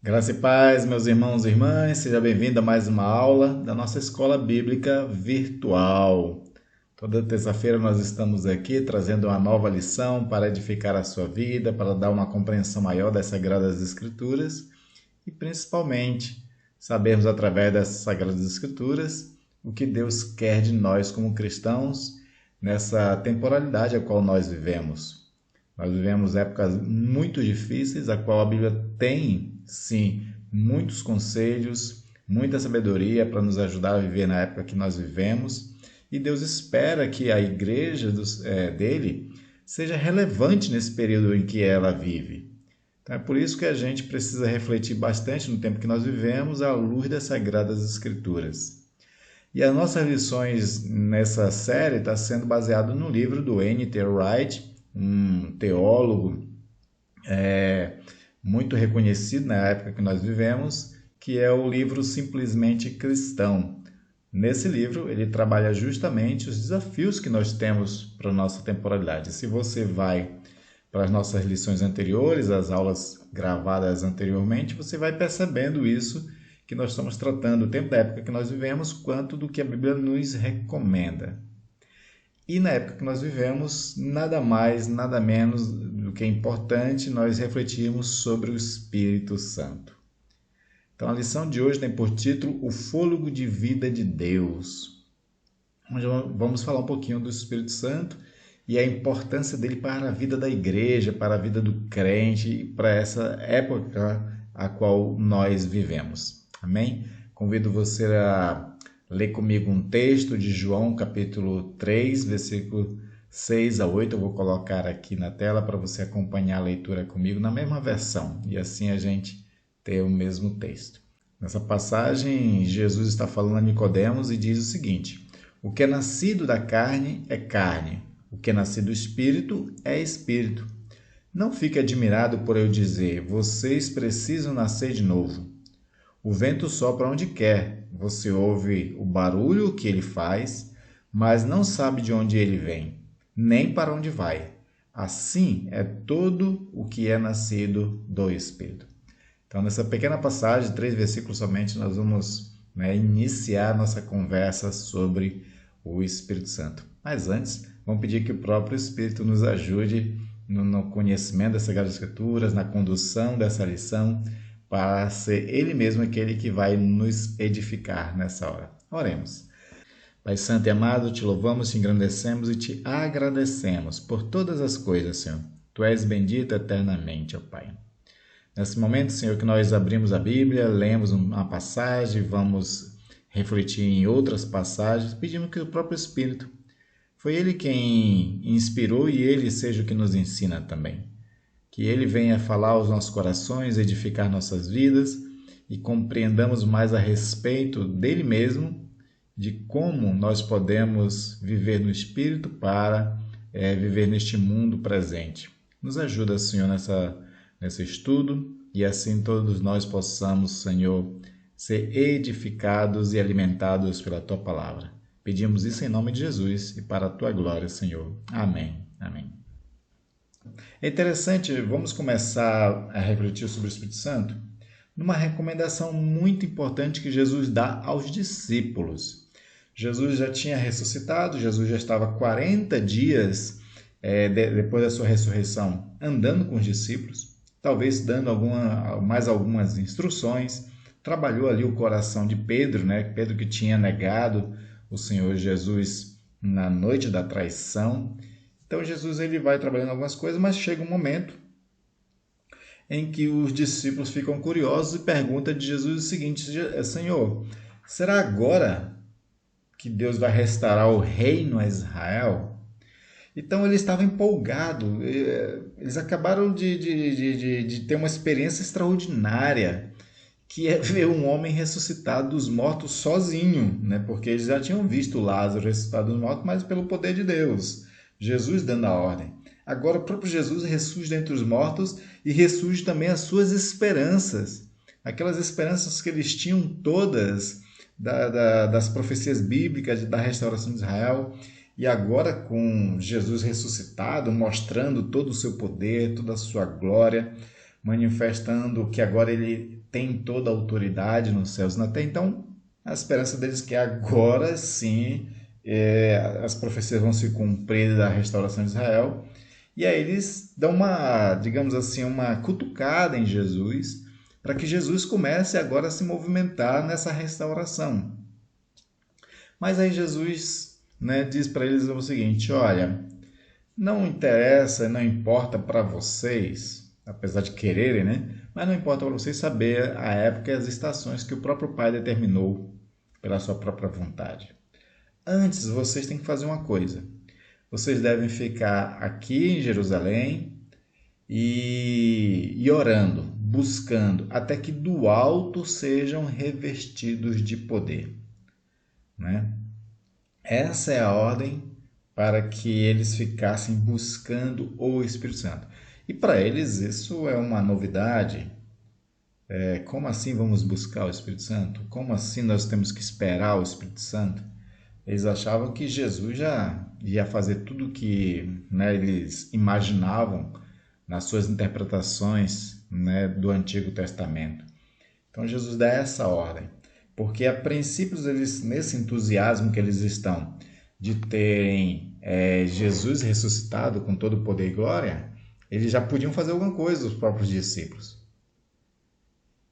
Graça e paz, meus irmãos e irmãs, seja bem-vindo a mais uma aula da nossa escola bíblica virtual. Toda terça-feira nós estamos aqui trazendo uma nova lição para edificar a sua vida, para dar uma compreensão maior das Sagradas Escrituras e principalmente sabermos através dessas Sagradas Escrituras o que Deus quer de nós como cristãos nessa temporalidade a qual nós vivemos. Nós vivemos épocas muito difíceis, a qual a Bíblia tem, sim, muitos conselhos, muita sabedoria para nos ajudar a viver na época que nós vivemos. E Deus espera que a igreja dele seja relevante nesse período em que ela vive. Então é por isso que a gente precisa refletir bastante no tempo que nós vivemos à luz das Sagradas Escrituras. E as nossas lições nessa série está sendo baseado no livro do N.T. Wright, um teólogo muito reconhecido na época que nós vivemos, que é o livro Simplesmente Cristão. Nesse livro, ele trabalha justamente os desafios que nós temos para a nossa temporalidade. Se você vai para as nossas lições anteriores, as aulas gravadas anteriormente, você vai percebendo isso, que nós estamos tratando o tempo da época que nós vivemos, quanto do que a Bíblia nos recomenda. E na época que nós vivemos, nada mais, nada menos do que é importante nós refletirmos sobre o Espírito Santo. Então a lição de hoje tem por título O Fôlego de Vida de Deus. Onde vamos falar um pouquinho do Espírito Santo e a importância dele para a vida da igreja, para a vida do crente e para essa época a qual nós vivemos. Amém? Convido você a ler comigo um texto de João, capítulo 3, versículo 6 a 8. Eu vou colocar aqui na tela para você acompanhar a leitura comigo na mesma versão e assim a gente ter o mesmo texto. Nessa passagem, Jesus está falando a Nicodemos e diz o seguinte: o que é nascido da carne é carne, o que é nascido do espírito é espírito. Não fique admirado por eu dizer, vocês precisam nascer de novo. O vento sopra onde quer, você ouve o barulho que ele faz, mas não sabe de onde ele vem, nem para onde vai. Assim é todo o que é nascido do Espírito. Então, nessa pequena passagem, 3 versículos somente, nós vamos iniciar nossa conversa sobre o Espírito Santo. Mas antes, vamos pedir que o próprio Espírito nos ajude no conhecimento das Sagradas Escrituras, na condução dessa lição, para ser Ele mesmo aquele que vai nos edificar nessa hora. Oremos. Pai Santo e amado, te louvamos, te engrandecemos e te agradecemos por todas as coisas, Senhor. Tu és bendito eternamente, ó Pai. Nesse momento, Senhor, que nós abrimos a Bíblia, lemos uma passagem, vamos refletir em outras passagens, pedimos que o próprio Espírito, foi Ele quem inspirou e Ele seja o que nos ensina também. Que Ele venha falar aos nossos corações, edificar nossas vidas e compreendamos mais a respeito dele mesmo, de como nós podemos viver no Espírito para viver neste mundo presente. Nos ajuda, Senhor, nesse estudo e assim todos nós possamos, Senhor, ser edificados e alimentados pela Tua Palavra. Pedimos isso em nome de Jesus e para a Tua glória, Senhor. Amém. Amém. É interessante, vamos começar a refletir sobre o Espírito Santo numa recomendação muito importante que Jesus dá aos discípulos. Jesus já tinha ressuscitado, Jesus já estava 40 dias depois da sua ressurreição andando com os discípulos, talvez dando mais algumas instruções. Trabalhou ali o coração de Pedro, Pedro que tinha negado o Senhor Jesus na noite da traição. Então Jesus ele vai trabalhando algumas coisas, mas chega um momento em que os discípulos ficam curiosos e perguntam de Jesus o seguinte: Senhor, será agora que Deus vai restaurar o reino a Israel? Então eles estavam empolgados, eles acabaram de ter uma experiência extraordinária, que é ver um homem ressuscitado dos mortos sozinho, porque eles já tinham visto Lázaro ressuscitado dos mortos, mas pelo poder de Deus. Jesus dando a ordem. Agora o próprio Jesus ressurge dentre os mortos e ressurge também as suas esperanças. Aquelas esperanças que eles tinham todas das profecias bíblicas da restauração de Israel. E agora com Jesus ressuscitado, mostrando todo o seu poder, toda a sua glória, manifestando que agora ele tem toda a autoridade nos céus e na terra. Então, a esperança deles é que agora sim as profecias vão se cumprir da restauração de Israel. E aí eles dão uma, digamos assim, uma cutucada em Jesus, para que Jesus comece agora a se movimentar nessa restauração. Mas aí Jesus, né, diz para eles o seguinte: olha, não interessa, não importa para vocês, apesar de quererem, né? Mas não importa para vocês saber a época e as estações que o próprio Pai determinou pela sua própria vontade. Antes, vocês têm que fazer uma coisa. Vocês devem ficar aqui em Jerusalém e orando, buscando, até que do alto sejam revestidos de poder, né? Essa é a ordem para que eles ficassem buscando o Espírito Santo. E para eles isso é uma novidade. Como assim vamos buscar o Espírito Santo? Como assim nós temos que esperar o Espírito Santo? Eles achavam que Jesus já ia fazer tudo o que, né, eles imaginavam nas suas interpretações, né, do Antigo Testamento. Então Jesus dá essa ordem, porque a princípio eles, nesse entusiasmo que eles estão de terem Jesus ressuscitado com todo o poder e glória, eles já podiam fazer alguma coisa, os próprios discípulos.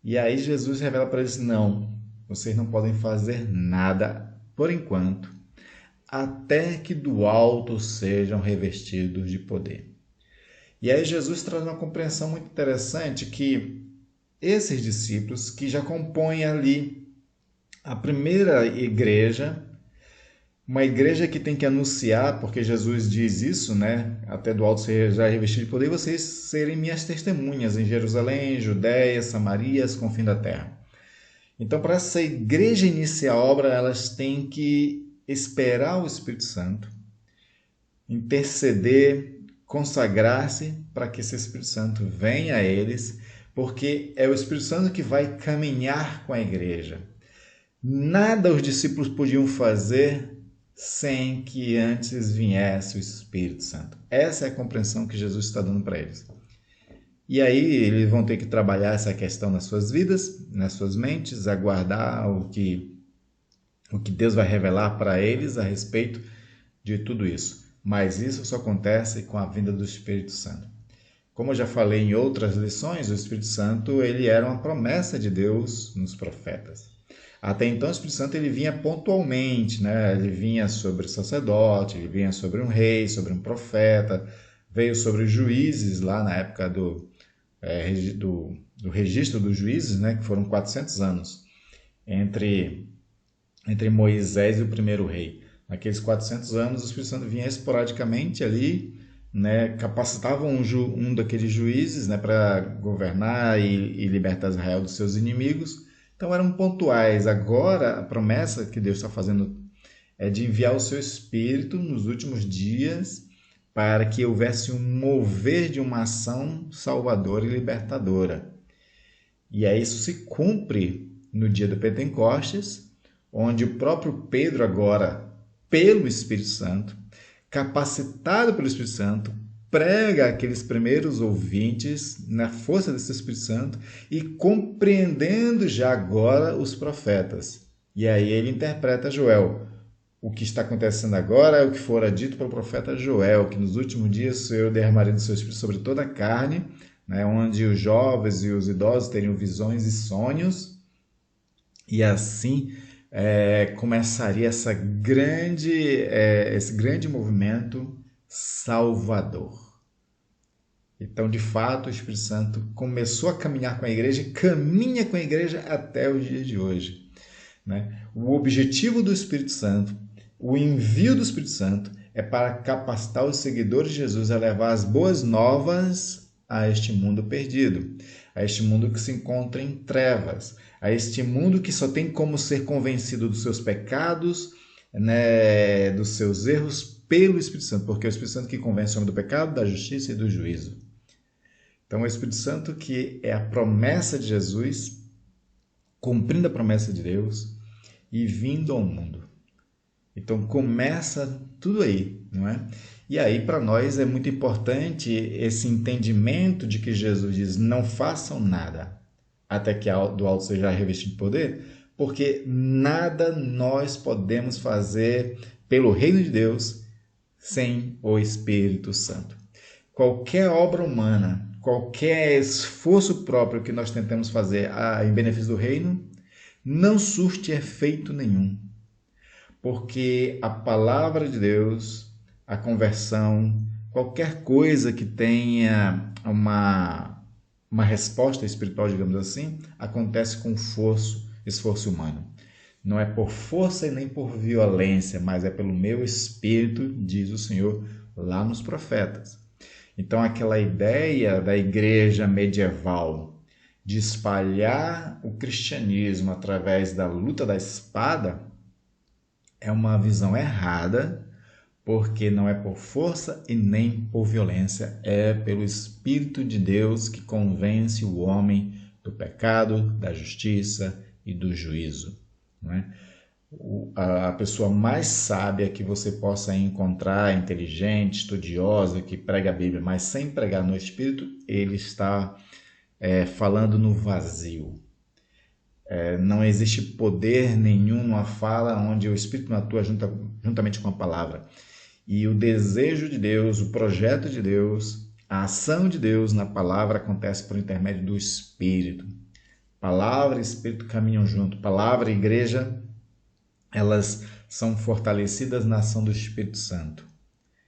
E aí Jesus revela para eles: não, vocês não podem fazer nada por enquanto, até que do alto sejam revestidos de poder. E aí Jesus traz uma compreensão muito interessante que esses discípulos que já compõem ali a primeira igreja, uma igreja que tem que anunciar, porque Jesus diz isso, né? Até do alto seja revestido de poder, vocês serem minhas testemunhas em Jerusalém, Judéia, Samaria, aos confins da terra. Então, para essa igreja iniciar a obra, elas têm que esperar o Espírito Santo, interceder, consagrar-se para que esse Espírito Santo venha a eles, porque é o Espírito Santo que vai caminhar com a igreja. Nada os discípulos podiam fazer sem que antes viesse o Espírito Santo. Essa é a compreensão que Jesus está dando para eles. E aí eles vão ter que trabalhar essa questão nas suas vidas, nas suas mentes, aguardar o que Deus vai revelar para eles a respeito de tudo isso. Mas isso só acontece com a vinda do Espírito Santo. Como eu já falei em outras lições, o Espírito Santo ele era uma promessa de Deus nos profetas. Até então o Espírito Santo ele vinha pontualmente, né? Ele vinha sobre o sacerdote, ele vinha sobre um rei, sobre um profeta, veio sobre os juízes lá na época do registro dos juízes, né, que foram 400 anos entre Moisés e o primeiro rei. Naqueles 400 anos, o Espírito Santo vinha esporadicamente ali, né, capacitava um daqueles juízes, né, para governar e libertar Israel dos seus inimigos. Então eram pontuais. Agora, a promessa que Deus está fazendo é de enviar o seu Espírito nos últimos dias para que houvesse um mover de uma ação salvadora e libertadora. E aí isso se cumpre no dia do Pentecostes, onde o próprio Pedro agora, pelo Espírito Santo, capacitado pelo Espírito Santo, prega aqueles primeiros ouvintes na força desse Espírito Santo e compreendendo já agora os profetas. E aí ele interpreta Joel. O que está acontecendo agora é o que fora dito pelo profeta Joel, que nos últimos dias o Senhor derramaria do seu Espírito sobre toda a carne, né, onde os jovens e os idosos teriam visões e sonhos, e assim começaria esse grande movimento salvador. Então, de fato, o Espírito Santo começou a caminhar com a igreja e caminha com a igreja até os dias de hoje, né? O objetivo do Espírito Santo, o envio do Espírito Santo, é para capacitar os seguidores de Jesus a levar as boas novas a este mundo perdido, a este mundo que se encontra em trevas, a este mundo que só tem como ser convencido dos seus pecados, né, dos seus erros, pelo Espírito Santo, porque é o Espírito Santo que convence o homem do pecado, da justiça e do juízo. Então, é o Espírito Santo que é a promessa de Jesus, cumprindo a promessa de Deus e vindo ao mundo. Então, começa tudo aí, não é? E aí, para nós, é muito importante esse entendimento de que Jesus diz: não façam nada até que do alto seja revestido de poder, porque nada nós podemos fazer pelo reino de Deus sem o Espírito Santo. Qualquer obra humana, qualquer esforço próprio que nós tentemos fazer em benefício do reino, não surte efeito nenhum, porque a palavra de Deus, a conversão, qualquer coisa que tenha uma resposta espiritual, digamos assim, acontece com esforço humano. Não é por força e nem por violência, mas é pelo meu espírito, diz o Senhor lá nos profetas. Então, aquela ideia da igreja medieval de espalhar o cristianismo através da luta da espada é uma visão errada, porque não é por força e nem por violência, é pelo Espírito de Deus que convence o homem do pecado, da justiça e do juízo. Não é? A pessoa mais sábia que você possa encontrar, inteligente, estudiosa, que prega a Bíblia, mas sem pregar no Espírito, ele está falando no vazio. Não existe poder nenhum numa fala onde o Espírito não atua juntamente com a palavra. E o desejo de Deus, o projeto de Deus, a ação de Deus na palavra acontece por intermédio do Espírito. Palavra e Espírito caminham junto. Palavra e igreja, elas são fortalecidas na ação do Espírito Santo.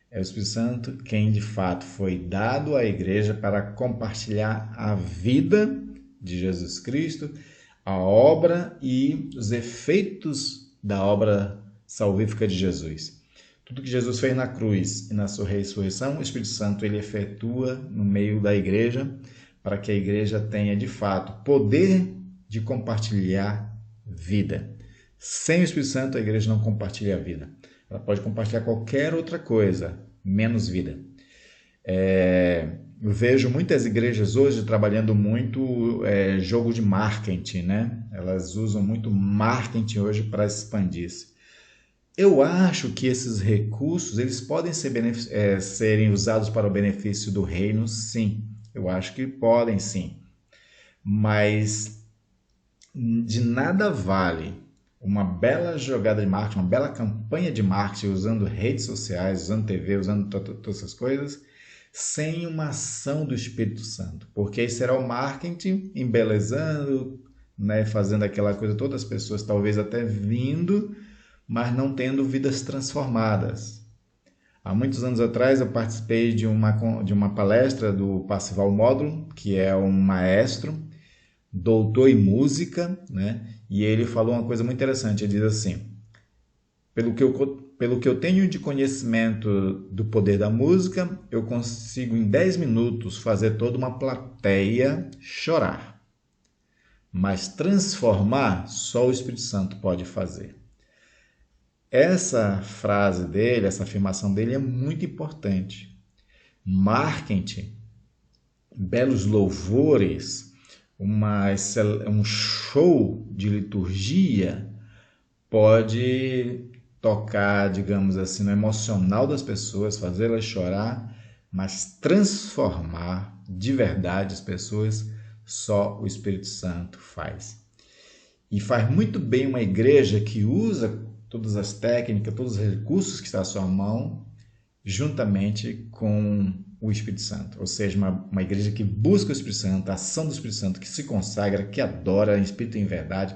É o Espírito Santo quem de fato foi dado à igreja para compartilhar a vida de Jesus Cristo, a obra e os efeitos da obra salvífica de Jesus. Tudo que Jesus fez na cruz e na sua ressurreição, o Espírito Santo ele efetua no meio da igreja para que a igreja tenha de fato poder de compartilhar vida. Sem o Espírito Santo, a igreja não compartilha a vida. Ela pode compartilhar qualquer outra coisa, menos vida. Eu vejo muitas igrejas hoje trabalhando muito jogo de marketing, né? Elas usam muito marketing hoje para expandir-se. Eu acho que esses recursos eles podem serem usados para o benefício do reino, sim. Eu acho que podem, sim. Mas de nada vale uma bela jogada de marketing, uma bela campanha de marketing usando redes sociais, usando TV, usando todas essas coisas, sem uma ação do Espírito Santo. Porque aí será o marketing embelezando, né, fazendo aquela coisa, todas as pessoas talvez até vindo, mas não tendo vidas transformadas. Há muitos anos atrás eu participei de uma palestra do Parsifal Módulo, que é um maestro, doutor em música, né? E ele falou uma coisa muito interessante, ele diz assim: pelo que eu tenho de conhecimento do poder da música, eu consigo em 10 minutos fazer toda uma plateia chorar. Mas transformar, só o Espírito Santo pode fazer. Essa frase dele, essa afirmação dele é muito importante. Marketing, belos louvores, um show de liturgia pode tocar, digamos assim, no emocional das pessoas, fazê-las chorar, mas transformar de verdade as pessoas, só o Espírito Santo faz. E faz muito bem uma igreja que usa todas as técnicas, todos os recursos que estão à sua mão, juntamente com o Espírito Santo. Ou seja, uma igreja que busca o Espírito Santo, a ação do Espírito Santo, que se consagra, que adora em espírito e em verdade.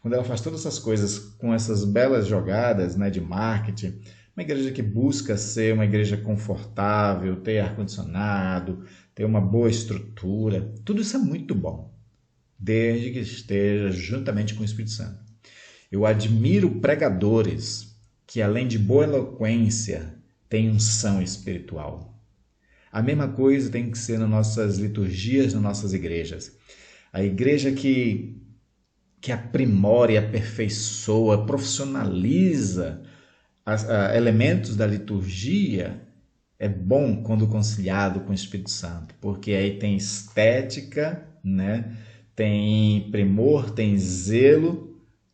Quando ela faz todas essas coisas com essas belas jogadas, né, de marketing, uma igreja que busca ser uma igreja confortável, ter ar-condicionado, ter uma boa estrutura, tudo isso é muito bom, desde que esteja juntamente com o Espírito Santo. Eu admiro pregadores que, além de boa eloquência, têm unção espiritual. A mesma coisa tem que ser nas nossas liturgias, nas nossas igrejas. A igreja que aprimora e aperfeiçoa, profissionaliza elementos da liturgia, é bom quando conciliado com o Espírito Santo, porque aí tem estética, né? Tem primor, tem zelo,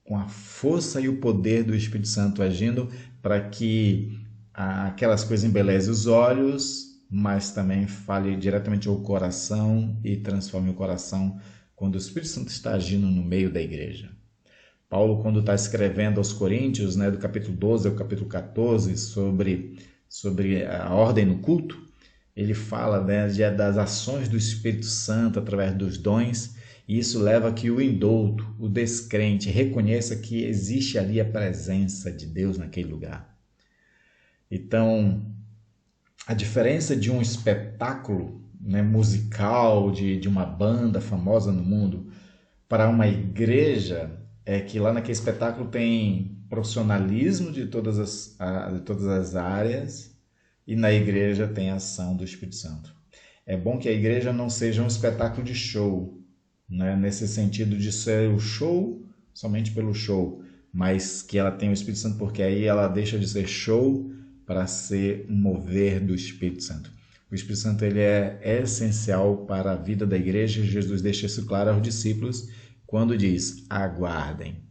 com a força e o poder do Espírito Santo agindo para que aquelas coisas embelezem os olhos, mas também fale diretamente ao coração e transforme o coração quando o Espírito Santo está agindo no meio da igreja. Paulo, quando está escrevendo aos Coríntios, né, do capítulo 12 ao capítulo 14, sobre a ordem no culto, ele fala, né, das ações do Espírito Santo através dos dons, e isso leva a que o indouto, o descrente, reconheça que existe ali a presença de Deus naquele lugar. Então, a diferença de um espetáculo, né, musical, de uma banda famosa no mundo, para uma igreja, é que lá naquele espetáculo tem profissionalismo de todas as áreas, e na igreja tem a ação do Espírito Santo. É bom que a igreja não seja um espetáculo de show, né? Nesse sentido de ser o show somente pelo show, mas que ela tenha o Espírito Santo, porque aí ela deixa de ser show para ser um mover do Espírito Santo. O Espírito Santo ele é essencial para a vida da igreja, e Jesus deixa isso claro aos discípulos quando diz: aguardem,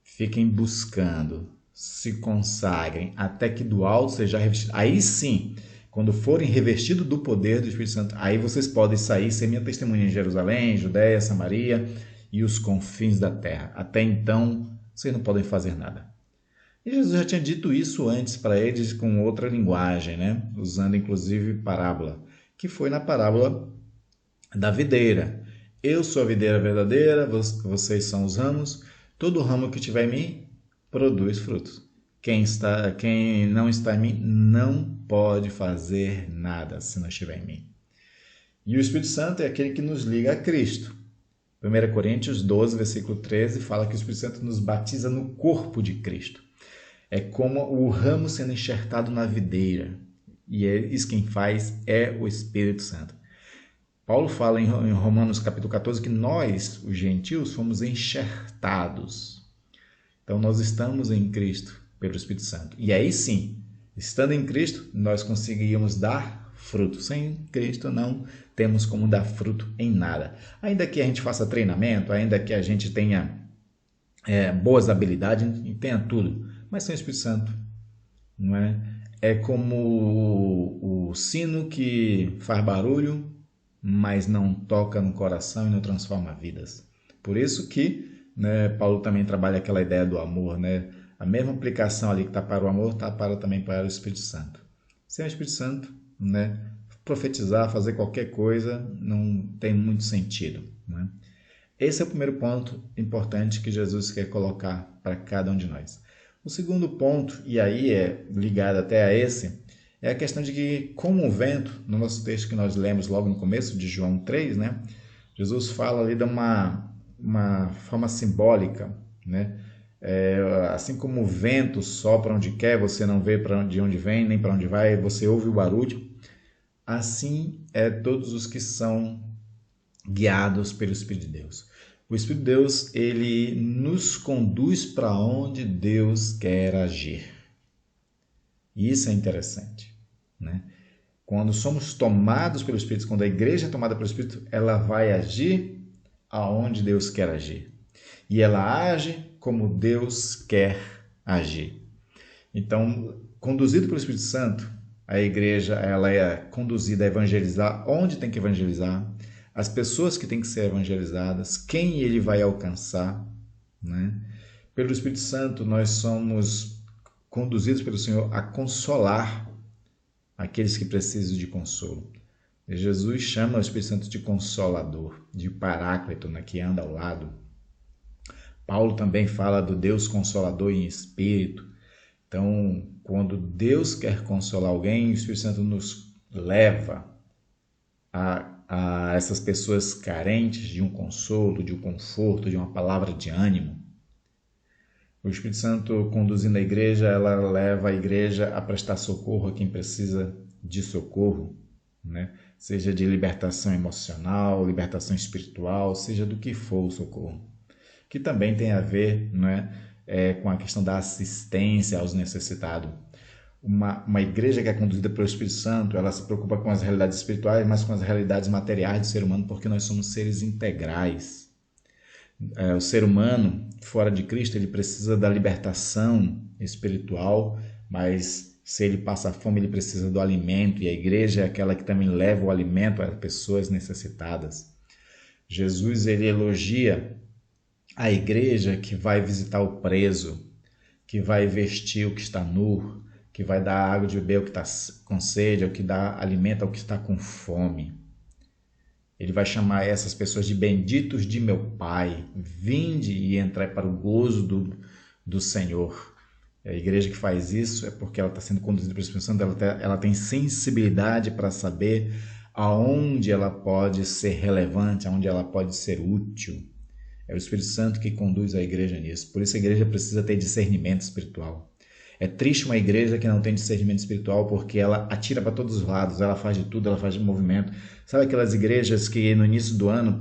fiquem buscando, se consagrem, até que do alto seja revestido. Aí sim, quando forem revestidos do poder do Espírito Santo, aí vocês podem sair e ser minha testemunha em Jerusalém, Judéia, Samaria e os confins da terra. Até então, vocês não podem fazer nada. E Jesus já tinha dito isso antes para eles com outra linguagem, né? Usando inclusive parábola, que foi na parábola da videira. Eu sou a videira verdadeira, vocês são os ramos. Todo ramo que tiver em mim produz frutos. Quem não está em mim não pode fazer nada se não estiver em mim. E o Espírito Santo é aquele que nos liga a Cristo. 1 Coríntios 12, versículo 13, fala que o Espírito Santo nos batiza no corpo de Cristo. É como o ramo sendo enxertado na videira. E isso quem faz é o Espírito Santo. Paulo fala em Romanos capítulo 14 que nós, os gentios, fomos enxertados. Então nós estamos em Cristo pelo Espírito Santo. E aí sim, estando em Cristo, nós conseguiríamos dar fruto. Sem Cristo não temos como dar fruto em nada. Ainda que a gente faça treinamento, ainda que a gente tenha boas habilidades, e tenha tudo, mas sem o Espírito Santo, não é? É como o sino que faz barulho, mas não toca no coração e não transforma vidas. Por isso que, né, Paulo também trabalha aquela ideia do amor, né? A mesma aplicação ali que está para o amor, está também para o Espírito Santo. Sem o Espírito Santo, né, profetizar, fazer qualquer coisa, não tem muito sentido, né? Esse é o primeiro ponto importante que Jesus quer colocar para cada um de nós. O segundo ponto, e aí é ligado até a esse, é a questão de que, como o vento, no nosso texto que nós lemos logo no começo de João 3, né, Jesus fala ali de uma forma simbólica, né? Assim como o vento sopra onde quer, você não vê de onde vem, nem para onde vai, você ouve o barulho, assim é todos os que são guiados pelo Espírito de Deus. O Espírito de Deus, ele nos conduz para onde Deus quer agir. E isso é interessante, né? Quando somos tomados pelo Espírito, quando a igreja é tomada pelo Espírito, ela vai agir aonde Deus quer agir. E ela age como Deus quer agir. Então, conduzido pelo Espírito Santo, a igreja ela é conduzida a evangelizar onde tem que evangelizar, as pessoas que têm que ser evangelizadas, quem ele vai alcançar, né? Pelo Espírito Santo, nós somos conduzidos pelo Senhor a consolar aqueles que precisam de consolo. E Jesus chama o Espírito Santo de Consolador, de Paráclito, né, que anda ao lado. Paulo também fala do Deus Consolador em espírito. Então, quando Deus quer consolar alguém, o Espírito Santo nos leva a essas pessoas carentes de um consolo, de um conforto, de uma palavra de ânimo. O Espírito Santo, conduzindo a igreja, ela leva a igreja a prestar socorro a quem precisa de socorro, né? Seja de libertação emocional, libertação espiritual, seja do que for o socorro. Que também tem a ver, né, com a questão da assistência aos necessitados. Uma igreja que é conduzida pelo Espírito Santo, ela se preocupa com as realidades espirituais, mas com as realidades materiais do ser humano, porque nós somos seres integrais. O ser humano, fora de Cristo, ele precisa da libertação espiritual, mas Se ele passa fome, ele precisa do alimento, e a igreja é aquela que também leva o alimento às pessoas necessitadas. Jesus, ele elogia a igreja que vai visitar o preso, que vai vestir o que está nu, que vai dar água de beber ao que está com sede, ao que dá alimento ao que está com fome. Ele vai chamar essas pessoas de benditos de meu Pai. Vinde e entrai para o gozo do Senhor. A igreja que faz isso é porque ela está sendo conduzida pelo Espírito Santo, ela tem sensibilidade para saber aonde ela pode ser relevante, aonde ela pode ser útil. É o Espírito Santo que conduz a igreja nisso. Por isso a igreja precisa ter discernimento espiritual. É triste uma igreja que não tem discernimento espiritual porque ela atira para todos os lados, ela faz de tudo, ela faz de movimento. Sabe aquelas igrejas que no início do ano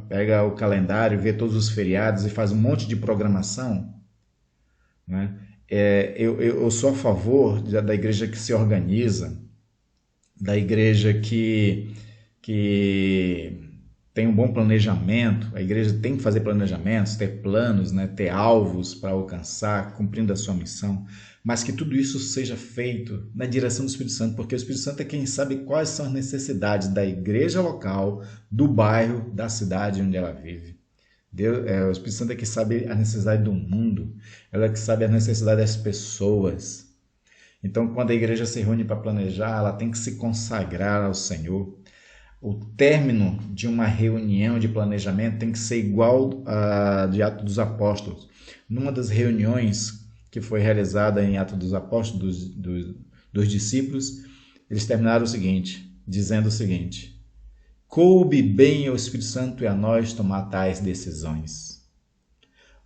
pega o calendário, vê todos os feriados e faz um monte de programação? Né? Eu sou a favor da igreja que se organiza, da igreja que tem um bom planejamento. A igreja tem que fazer planejamentos, ter planos, né? Ter alvos para alcançar, cumprindo a sua missão, mas que tudo isso seja feito na direção do Espírito Santo, porque o Espírito Santo é quem sabe quais são as necessidades da igreja local, do bairro, da cidade onde ela vive. O Espírito Santo é que sabe a necessidade do mundo, ela é que sabe a necessidade das pessoas. Então, quando a igreja se reúne para planejar, ela tem que se consagrar ao Senhor. O término de uma reunião de planejamento tem que ser igual a de Atos dos Apóstolos. Numa das reuniões que foi realizada em Atos dos Apóstolos, dos discípulos, eles terminaram dizendo o seguinte: coube bem ao Espírito Santo e a nós tomar tais decisões.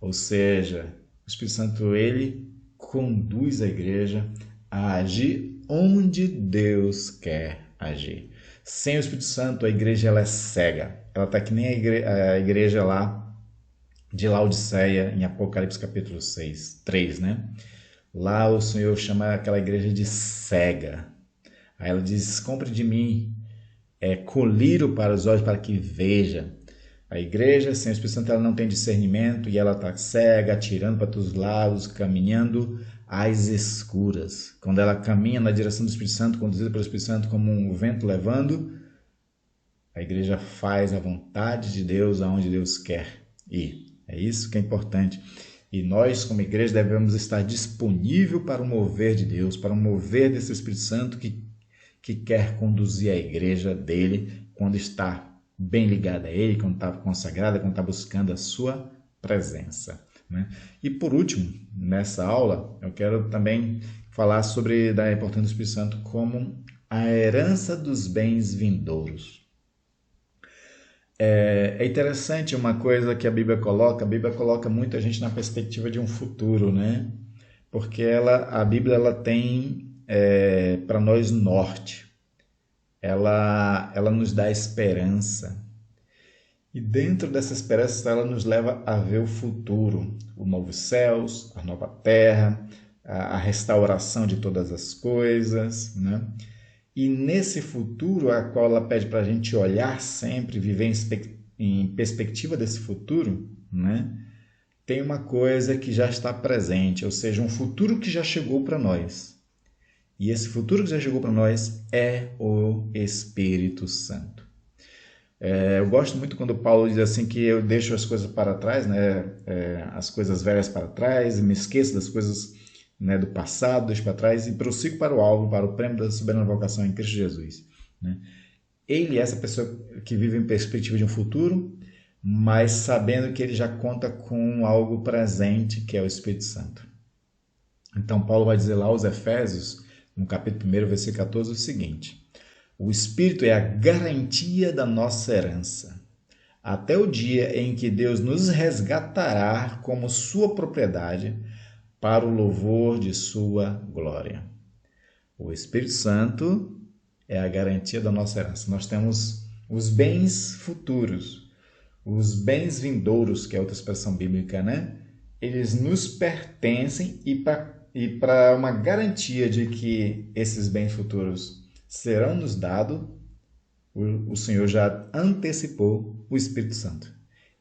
Ou seja, o Espírito Santo, ele conduz a igreja a agir onde Deus quer agir. Sem o Espírito Santo, a igreja ela é cega. Ela está que nem a igreja lá de Laodiceia, em Apocalipse capítulo 3, né? Lá o Senhor chama aquela igreja de cega. Aí ela diz, compre de mim colírio para os olhos para que veja. A igreja sem o Espírito Santo ela não tem discernimento e ela está cega, atirando para todos os lados, caminhando às escuras. Quando ela caminha na direção do Espírito Santo, conduzida pelo Espírito Santo como um vento levando, a igreja faz a vontade de Deus aonde Deus quer ir. É isso que é importante. E nós, como igreja, devemos estar disponível para o mover de Deus, para o mover desse Espírito Santo que quer conduzir a igreja dele quando está bem ligada a ele, quando está consagrada, quando está buscando a sua presença. Né? E por último, nessa aula, eu quero também falar sobre a importância do Espírito Santo como a herança dos bens vindouros. É interessante uma coisa que a Bíblia coloca muita gente na perspectiva de um futuro, né? Porque a Bíblia ela tem para nós norte, ela nos dá esperança. E dentro dessa esperança, ela nos leva a ver o futuro, os novos céus, a nova terra, a restauração de todas as coisas, né? E nesse futuro, a qual ela pede para a gente olhar sempre, viver em perspectiva desse futuro, né? Tem uma coisa que já está presente, ou seja, um futuro que já chegou para nós. E esse futuro que já chegou para nós é o Espírito Santo. Eu gosto muito quando Paulo diz assim que eu deixo as coisas para trás, né? As coisas velhas para trás, e me esqueço das coisas, né, do passado, deixo para trás e prossigo para o alvo, para o prêmio da soberana vocação em Cristo Jesus. Né? Ele é essa pessoa que vive em perspectiva de um futuro, mas sabendo que ele já conta com algo presente, que é o Espírito Santo. Então Paulo vai dizer lá aos Efésios, no capítulo 1, versículo 14, o seguinte: o Espírito é a garantia da nossa herança, até o dia em que Deus nos resgatará como sua propriedade para o louvor de sua glória. O Espírito Santo é a garantia da nossa herança. Nós temos os bens futuros, os bens vindouros, que é outra expressão bíblica, né? Eles nos pertencem e para uma garantia de que esses bens futuros serão nos dados, o Senhor já antecipou o Espírito Santo.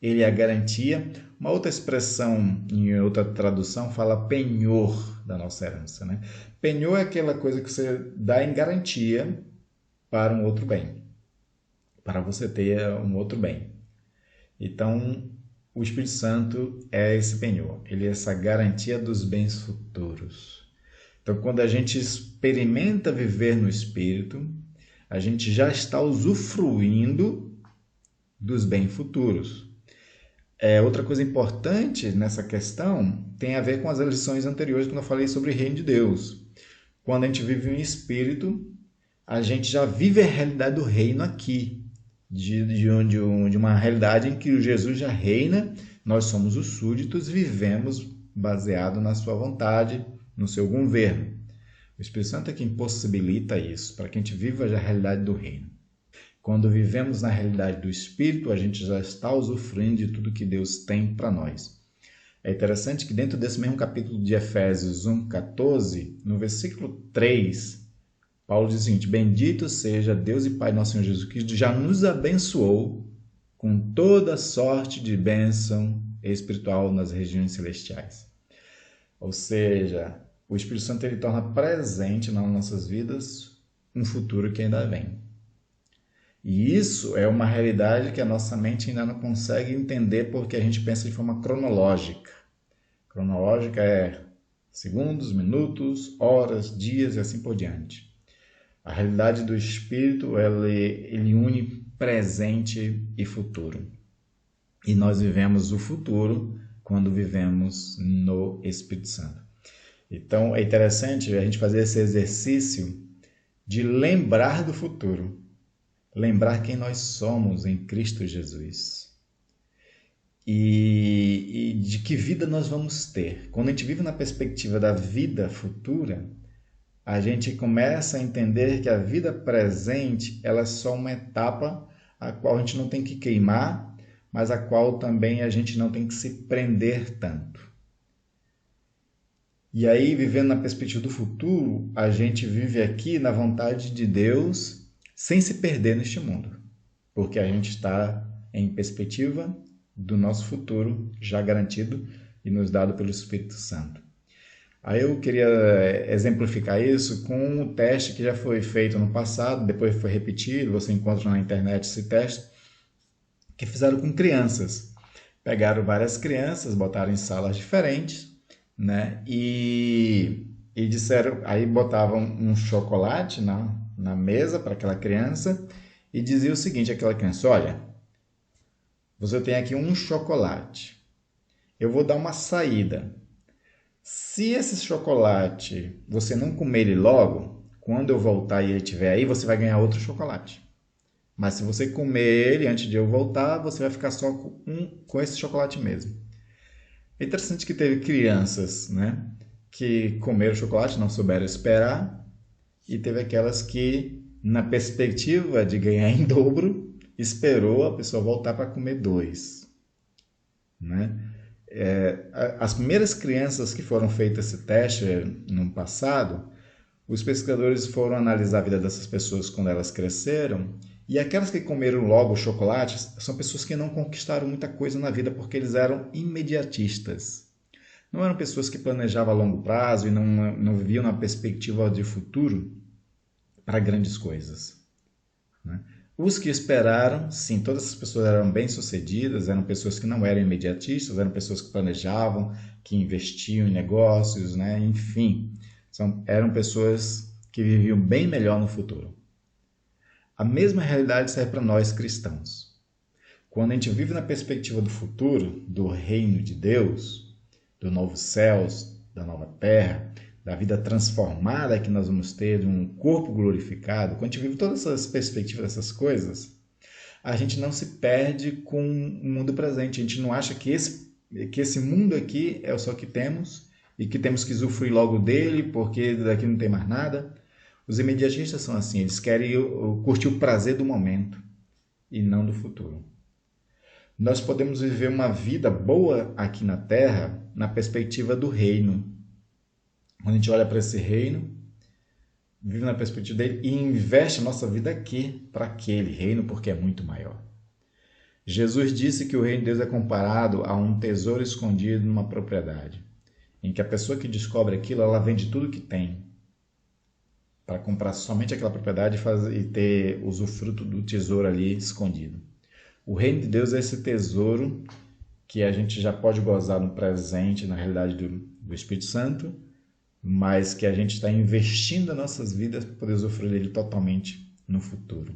ele é a garantia. Uma outra expressão, em outra tradução, fala penhor da nossa herança, né? Penhor é aquela coisa que você dá em garantia para um outro bem, para você ter um outro bem. Então, o Espírito Santo é esse penhor, ele é essa garantia dos bens futuros. Então, quando a gente experimenta viver no Espírito, a gente já está usufruindo dos bens futuros. Outra coisa importante nessa questão tem a ver com as lições anteriores, quando eu falei sobre o reino de Deus. Quando a gente vive em Espírito, a gente já vive a realidade do reino aqui, de uma realidade em que Jesus já reina, nós somos os súditos, vivemos baseado na sua vontade, no seu governo. O Espírito Santo é quem possibilita isso, para que a gente viva a realidade do reino. Quando vivemos na realidade do Espírito, a gente já está usufruindo de tudo que Deus tem para nós. É interessante que dentro desse mesmo capítulo de Efésios 1:14, no versículo 3, Paulo diz o seguinte: bendito seja Deus e Pai nosso Senhor Jesus Cristo, que já nos abençoou com toda sorte de bênção espiritual nas regiões celestiais. Ou seja, o Espírito Santo ele torna presente nas nossas vidas um futuro que ainda vem. E isso é uma realidade que a nossa mente ainda não consegue entender porque a gente pensa de forma cronológica. Cronológica é segundos, minutos, horas, dias e assim por diante. A realidade do Espírito, ele une presente e futuro. E nós vivemos o futuro quando vivemos no Espírito Santo. Então, é interessante a gente fazer esse exercício de lembrar do futuro. Lembrar quem nós somos em Cristo Jesus. E de que vida nós vamos ter. Quando a gente vive na perspectiva da vida futura, a gente começa a entender que a vida presente ela é só uma etapa a qual a gente não tem que queimar, mas a qual também a gente não tem que se prender tanto. E aí, vivendo na perspectiva do futuro, a gente vive aqui na vontade de Deus sem se perder neste mundo, porque a gente está em perspectiva do nosso futuro já garantido e nos dado pelo Espírito Santo. Aí eu queria exemplificar isso com um teste que já foi feito no passado, depois foi repetido, você encontra na internet esse teste, que fizeram com crianças. Pegaram várias crianças, botaram em salas diferentes, né? E disseram, aí botavam um chocolate na mesa para aquela criança e dizia o seguinte àquela criança: olha, você tem aqui um chocolate, eu vou dar uma saída. Se esse chocolate você não comer ele logo, quando eu voltar e ele estiver aí, você vai ganhar outro chocolate. Mas se você comer ele antes de eu voltar, você vai ficar só com esse chocolate mesmo. É interessante que teve crianças, né, que comeram chocolate, não souberam esperar, e teve aquelas que, na perspectiva de ganhar em dobro, esperou a pessoa voltar para comer 2. Né? As primeiras crianças que foram feitas esse teste no passado, os pesquisadores foram analisar a vida dessas pessoas quando elas cresceram, e aquelas que comeram logo o chocolate são pessoas que não conquistaram muita coisa na vida porque eles eram imediatistas. Não eram pessoas que planejavam a longo prazo e não viviam na perspectiva de futuro para grandes coisas. Né? Os que esperaram, sim, todas essas pessoas eram bem-sucedidas, eram pessoas que não eram imediatistas, eram pessoas que planejavam, que investiam em negócios, né? Enfim, eram pessoas que viviam bem melhor no futuro. A mesma realidade serve para nós cristãos. Quando a gente vive na perspectiva do futuro, do reino de Deus, do novo céus, da nova terra, da vida transformada que nós vamos ter, de um corpo glorificado, quando a gente vive todas essas perspectivas dessas coisas, a gente não se perde com o mundo presente. A gente não acha que esse mundo aqui é só que temos e que temos que usufruir logo dele porque daqui não tem mais nada. Os imediatistas são assim, eles querem curtir o prazer do momento e não do futuro. Nós podemos viver uma vida boa aqui na Terra na perspectiva do reino. Quando a gente olha para esse reino, vive na perspectiva dele e investe a nossa vida aqui para aquele reino porque é muito maior. Jesus disse que o reino de Deus é comparado a um tesouro escondido numa propriedade, em que a pessoa que descobre aquilo, ela vende tudo que tem para comprar somente aquela propriedade e ter usufruto do tesouro ali escondido. O reino de Deus é esse tesouro que a gente já pode gozar no presente, na realidade do Espírito Santo, mas que a gente está investindo as nossas vidas para poder usufruir dele totalmente no futuro,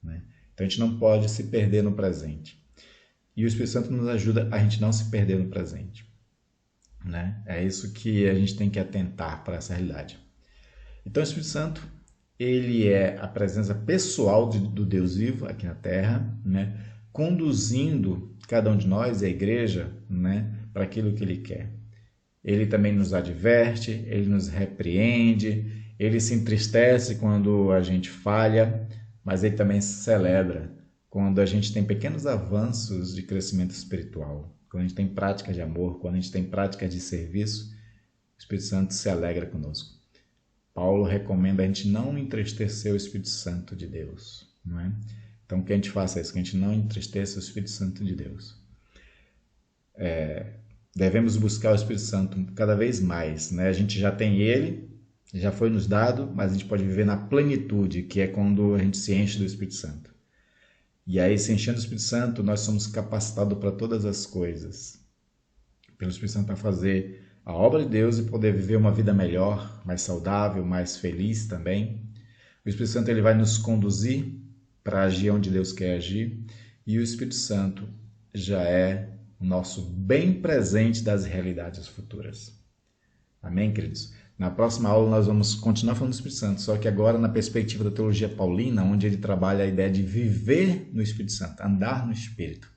né? Então a gente não pode se perder no presente. E o Espírito Santo nos ajuda a gente não se perder no presente, né? É isso que a gente tem que atentar para essa realidade. Então o Espírito Santo, ele é a presença pessoal do Deus vivo aqui na Terra, né? Conduzindo cada um de nós, a igreja, né? Para aquilo que ele quer. Ele também nos adverte, ele nos repreende, ele se entristece quando a gente falha, mas ele também se celebra quando a gente tem pequenos avanços de crescimento espiritual, quando a gente tem práticas de amor, quando a gente tem práticas de serviço, o Espírito Santo se alegra conosco. Paulo recomenda a gente não entristecer o Espírito Santo de Deus, não é? Então que a gente faça isso, que a gente não entristeça o Espírito Santo de Deus. Devemos buscar o Espírito Santo cada vez mais, né? A gente já tem ele, já foi nos dado, mas a gente pode viver na plenitude, que é quando a gente se enche do Espírito Santo. E aí, se enchendo do Espírito Santo, nós somos capacitados para todas as coisas. Pelo Espírito Santo para fazer a obra de Deus e poder viver uma vida melhor, mais saudável, mais feliz também. O Espírito Santo ele vai nos conduzir para agir onde Deus quer agir. E o Espírito Santo já é o nosso bem presente das realidades futuras. Amém, queridos? Na próxima aula nós vamos continuar falando do Espírito Santo, só que agora na perspectiva da teologia paulina, onde ele trabalha a ideia de viver no Espírito Santo, andar no Espírito.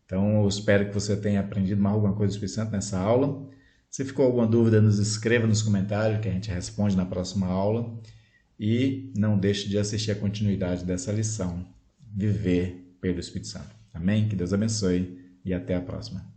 Então eu espero que você tenha aprendido mais alguma coisa do Espírito Santo nessa aula. Se ficou alguma dúvida, nos escreva nos comentários que a gente responde na próxima aula. E não deixe de assistir a continuidade dessa lição, Viver pelo Espírito Santo. Amém? Que Deus abençoe e até a próxima.